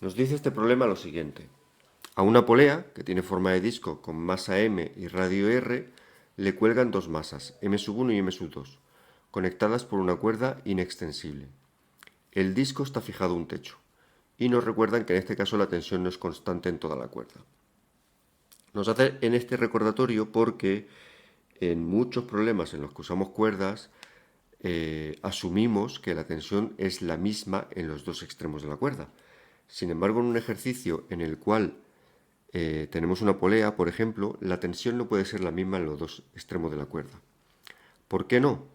Nos dice este problema lo siguiente. A una polea, que tiene forma de disco con masa m y radio r, le cuelgan dos masas, m1 y m2, conectadas por una cuerda inextensible. El disco está fijado a un techo, y nos recuerdan que en este caso la tensión no es constante en toda la cuerda. Nos hace en este recordatorio porque en muchos problemas en los que usamos cuerdas asumimos que la tensión es la misma en los dos extremos de la cuerda. Sin embargo, en un ejercicio en el cual tenemos una polea, por ejemplo, la tensión no puede ser la misma en los dos extremos de la cuerda. ¿Por qué no?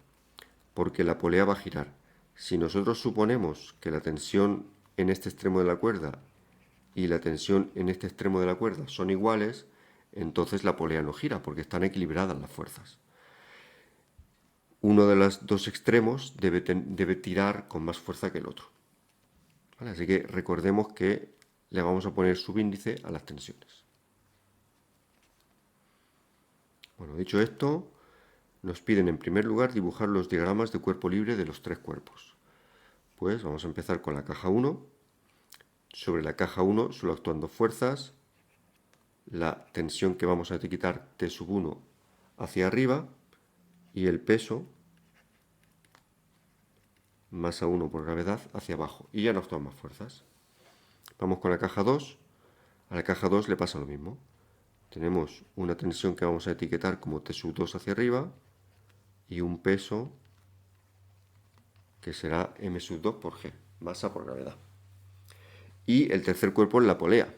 Porque la polea va a girar. Si nosotros suponemos que la tensión en este extremo de la cuerda y la tensión en este extremo de la cuerda son iguales, entonces la polea no gira porque están equilibradas las fuerzas. Uno de los dos extremos debe tirar con más fuerza que el otro. ¿Vale? Así que recordemos que le vamos a poner subíndice a las tensiones. Bueno, dicho esto, nos piden en primer lugar dibujar los diagramas de cuerpo libre de los tres cuerpos. Pues vamos a empezar con la caja 1. Sobre la caja 1 solo actúan dos fuerzas. La tensión que vamos a quitar T1 hacia arriba y el peso masa 1 por gravedad hacia abajo. Y ya no actúan más fuerzas. Vamos con la caja 2. A la caja 2 le pasa lo mismo. Tenemos una tensión que vamos a etiquetar como T2 hacia arriba y un peso que será M2 por G, masa por gravedad. Y el tercer cuerpo es la polea.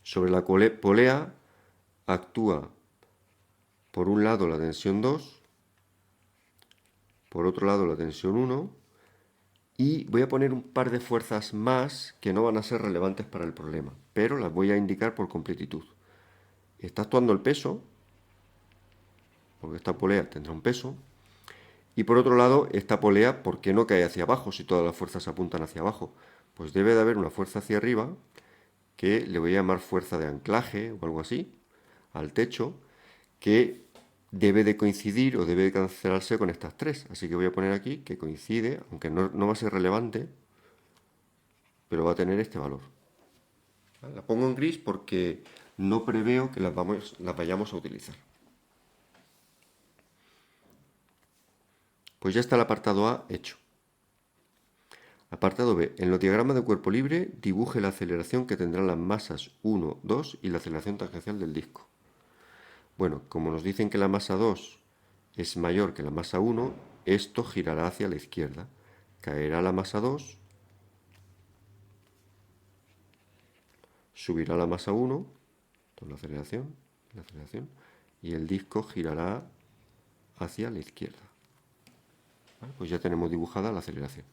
Sobre la polea actúa por un lado la tensión 2, por otro lado la tensión 1, y voy a poner un par de fuerzas más que no van a ser relevantes para el problema, pero las voy a indicar por completitud. Está actuando el peso, porque esta polea tendrá un peso, y por otro lado, esta polea, ¿por qué no cae hacia abajo si todas las fuerzas apuntan hacia abajo? Pues debe de haber una fuerza hacia arriba, que le voy a llamar fuerza de anclaje o algo así, al techo, que debe de coincidir o debe de cancelarse con estas tres. Así que voy a poner aquí que coincide, aunque no va a ser relevante, pero va a tener este valor. La pongo en gris porque no preveo que las vayamos a utilizar. Pues ya está el apartado A hecho. Apartado B. En los diagramas de cuerpo libre, dibuje la aceleración que tendrán las masas 1, 2 y la aceleración tangencial del disco. Bueno, como nos dicen que la masa 2 es mayor que la masa 1, esto girará hacia la izquierda. Caerá la masa 2, subirá la masa 1, la aceleración, y el disco girará hacia la izquierda. ¿Vale? Pues ya tenemos dibujada la aceleración.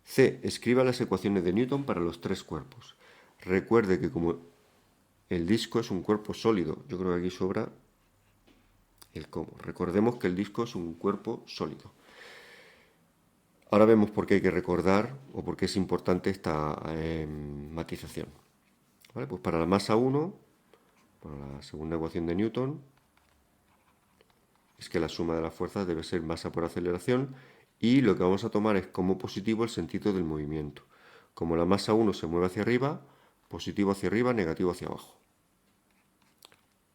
C. Escriba las ecuaciones de Newton para los tres cuerpos. Recuerde que como el disco es un cuerpo sólido, yo creo que aquí sobra el cómo. Recordemos que el disco es un cuerpo sólido. Ahora vemos por qué hay que recordar o por qué es importante esta matización. ¿Vale? Pues para la masa 1, para la segunda ecuación de Newton, es que la suma de las fuerzas debe ser masa por aceleración y lo que vamos a tomar es como positivo el sentido del movimiento. Como la masa 1 se mueve hacia arriba, positivo hacia arriba, negativo hacia abajo.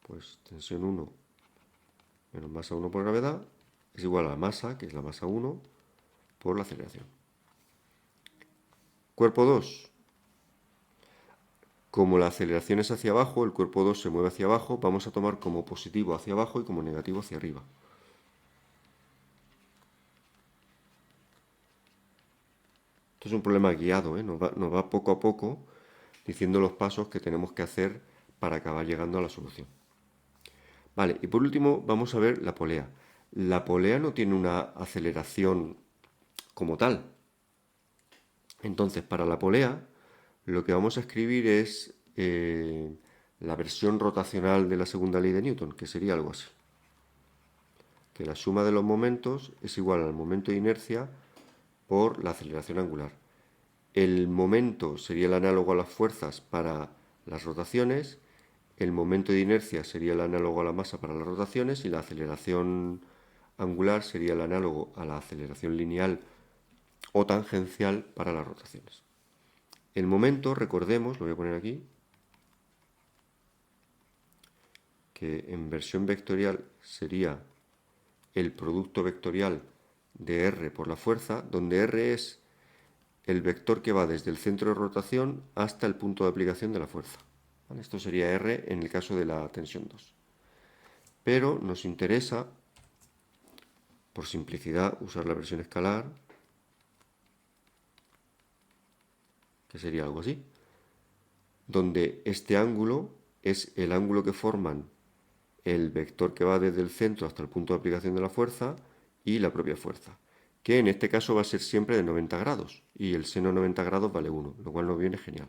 Pues tensión 1 menos masa 1 por gravedad es igual a la masa, que es la masa 1, por la aceleración. Cuerpo 2. Como la aceleración es hacia abajo, el cuerpo 2 se mueve hacia abajo, vamos a tomar como positivo hacia abajo y como negativo hacia arriba. Esto es un problema guiado, nos va poco a poco diciendo los pasos que tenemos que hacer para acabar llegando a la solución. Vale, y por último vamos a ver la polea. La polea no tiene una aceleración como tal. Entonces, para la polea, lo que vamos a escribir es la versión rotacional de la segunda ley de Newton, que sería algo así. Que la suma de los momentos es igual al momento de inercia por la aceleración angular. El momento sería el análogo a las fuerzas para las rotaciones, el momento de inercia sería el análogo a la masa para las rotaciones y la aceleración angular sería el análogo a la aceleración lineal o tangencial para las rotaciones. El momento, recordemos, lo voy a poner aquí, que en versión vectorial sería el producto vectorial de R por la fuerza, donde R es el vector que va desde el centro de rotación hasta el punto de aplicación de la fuerza. ¿Vale? Esto sería R en el caso de la tensión 2. Pero nos interesa, por simplicidad, usar la versión escalar, que sería algo así, donde este ángulo es el ángulo que forman el vector que va desde el centro hasta el punto de aplicación de la fuerza y la propia fuerza, que en este caso va a ser siempre de 90 grados, y el seno de 90 grados vale 1, lo cual nos viene genial.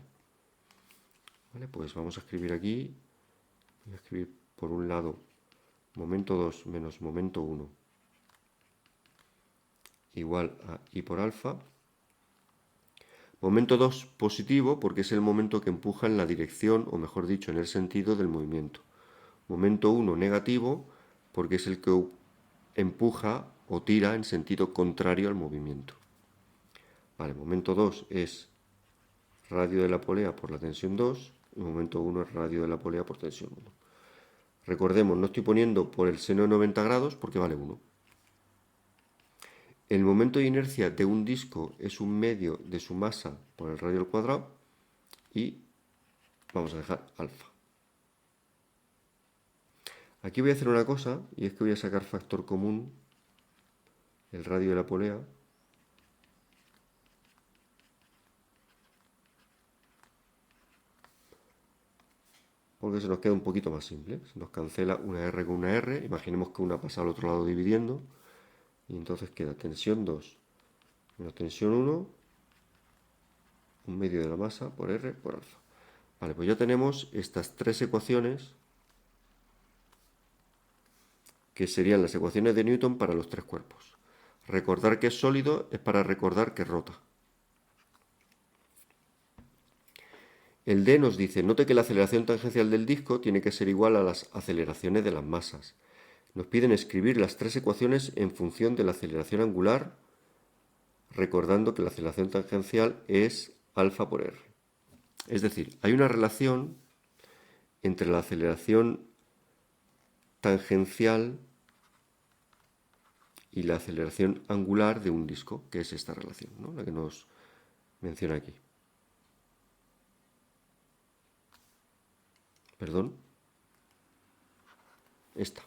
Vale, pues vamos a escribir aquí, voy a escribir por un lado momento 2 menos momento 1 igual a I por alfa. Momento 2 positivo porque es el momento que empuja en la dirección, o mejor dicho, en el sentido del movimiento. Momento 1 negativo porque es el que empuja o tira en sentido contrario al movimiento. Vale, momento 2 es radio de la polea por la tensión 2 y momento 1 es radio de la polea por tensión 1. Recordemos, no estoy poniendo por el seno de 90 grados porque vale 1. El momento de inercia de un disco es un medio de su masa por el radio al cuadrado y vamos a dejar alfa. Aquí voy a hacer una cosa y es que voy a sacar factor común, el radio de la polea, porque se nos queda un poquito más simple. Se nos cancela una R con una R, imaginemos que una pasa al otro lado dividiendo, y entonces queda tensión 2 menos tensión 1, un medio de la masa por R por alfa. Vale, pues ya tenemos estas tres ecuaciones que serían las ecuaciones de Newton para los tres cuerpos. Recordar que es sólido es para recordar que rota. El D nos dice, note que la aceleración tangencial del disco tiene que ser igual a las aceleraciones de las masas. Nos piden escribir las tres ecuaciones en función de la aceleración angular, recordando que la aceleración tangencial es alfa por R. Es decir, hay una relación entre la aceleración tangencial y la aceleración angular de un disco, que es esta relación, ¿no? La que nos menciona aquí. Perdón. Esta.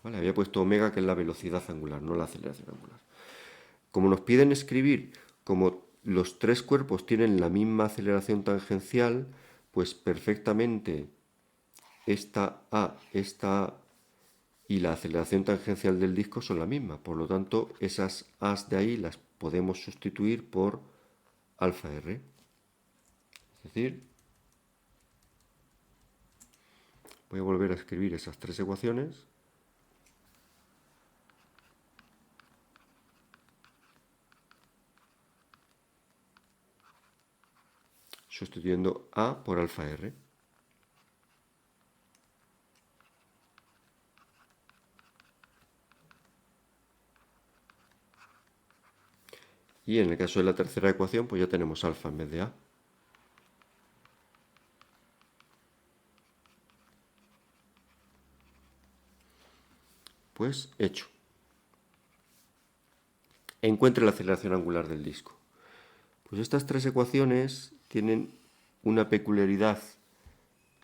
¿Vale? Había puesto omega, que es la velocidad angular, no la aceleración angular. Como nos piden escribir, como los tres cuerpos tienen la misma aceleración tangencial, pues perfectamente esta A y la aceleración tangencial del disco son la misma. Por lo tanto, esas A's de ahí las podemos sustituir por alfa R. Es decir, voy a volver a escribir esas tres ecuaciones. Sustituyendo A por alfa R. Y en el caso de la tercera ecuación, pues ya tenemos alfa en vez de A. Pues hecho. Encuentre la aceleración angular del disco. Pues estas tres ecuaciones tienen una peculiaridad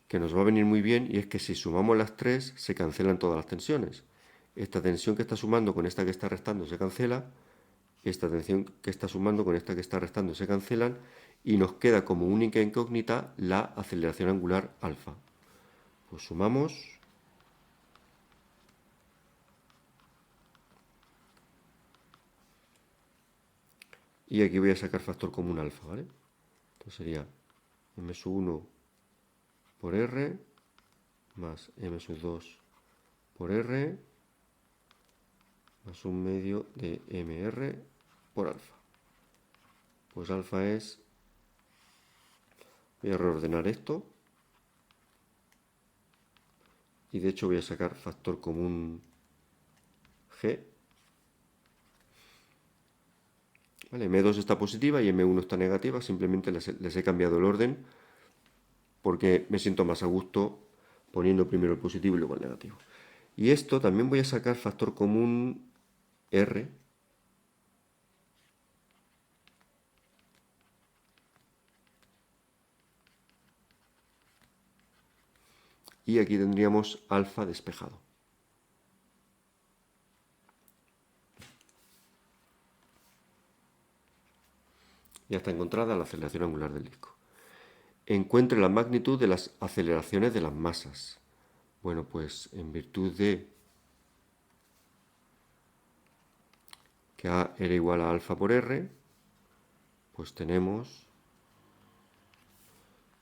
que nos va a venir muy bien, y es que si sumamos las tres se cancelan todas las tensiones. Esta tensión que está sumando con esta que está restando se cancela, esta tensión que está sumando con esta que está restando se cancelan, y nos queda como única incógnita la aceleración angular alfa. Pues sumamos. Y aquí voy a sacar factor común alfa, ¿vale? Entonces sería m sub 1 por R más m sub 2 por R más un medio de mr por alfa. Pues alfa es, voy a reordenar esto, y de hecho voy a sacar factor común G, ¿Vale? M2 está positiva y M1 está negativa, simplemente les he cambiado el orden porque me siento más a gusto poniendo primero el positivo y luego el negativo. Y esto también voy a sacar factor común R. Y aquí tendríamos alfa despejado. Ya está encontrada la aceleración angular del disco. Encuentre la magnitud de las aceleraciones de las masas. Bueno, pues en virtud de que A era igual a alfa por R, pues tenemos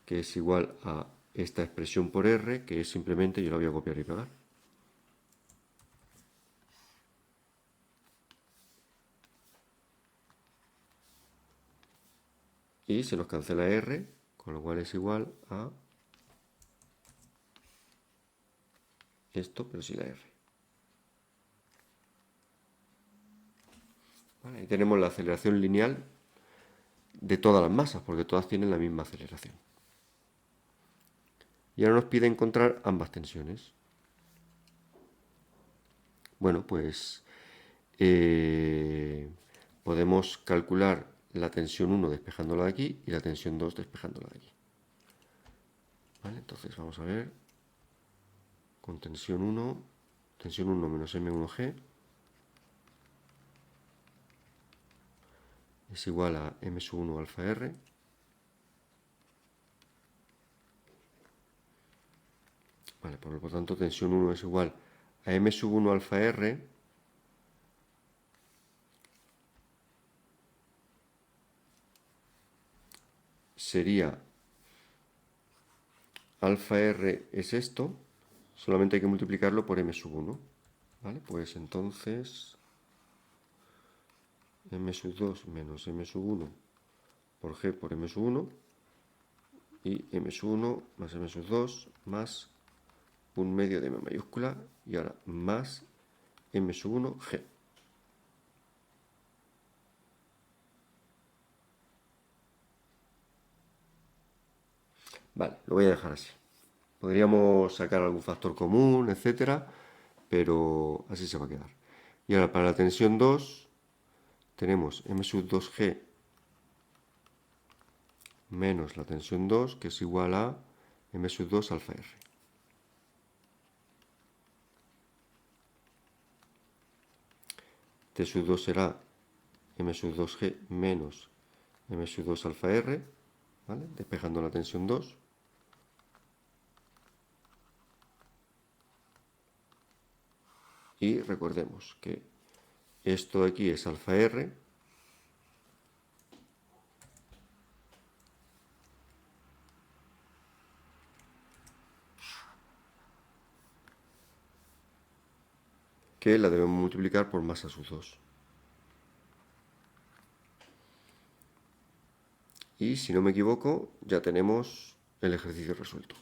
que es igual a esta expresión por R, que es simplemente, yo la voy a copiar y pegar. Y se nos cancela R, con lo cual es igual a esto, pero sin la R. ¿Vale? Ahí tenemos la aceleración lineal de todas las masas, porque todas tienen la misma aceleración. Y ahora nos pide encontrar ambas tensiones. Bueno, pues podemos calcular la tensión 1 despejándola de aquí y la tensión 2 despejándola de aquí. ¿Vale? Entonces vamos a ver, con tensión 1 menos M1G es igual a M1 alfa R Vale, por lo tanto, tensión 1 es igual a M1 alfa R sería alfa R es esto, solamente hay que multiplicarlo por M1. ¿Vale? Pues entonces M2 menos M1 por G por M1 y M1 más M2 más un medio de M mayúscula y ahora más M1G. Vale, lo voy a dejar así. Podríamos sacar algún factor común, etcétera, pero así se va a quedar. Y ahora para la tensión 2 tenemos M2G menos la tensión 2, que es igual a M2 alfa R. T2 será M2G menos M2 alfa R, ¿vale? Despejando la tensión 2. Y recordemos que esto de aquí es alfa R, que la debemos multiplicar por masa sub 2. Y si no me equivoco, ya tenemos el ejercicio resuelto.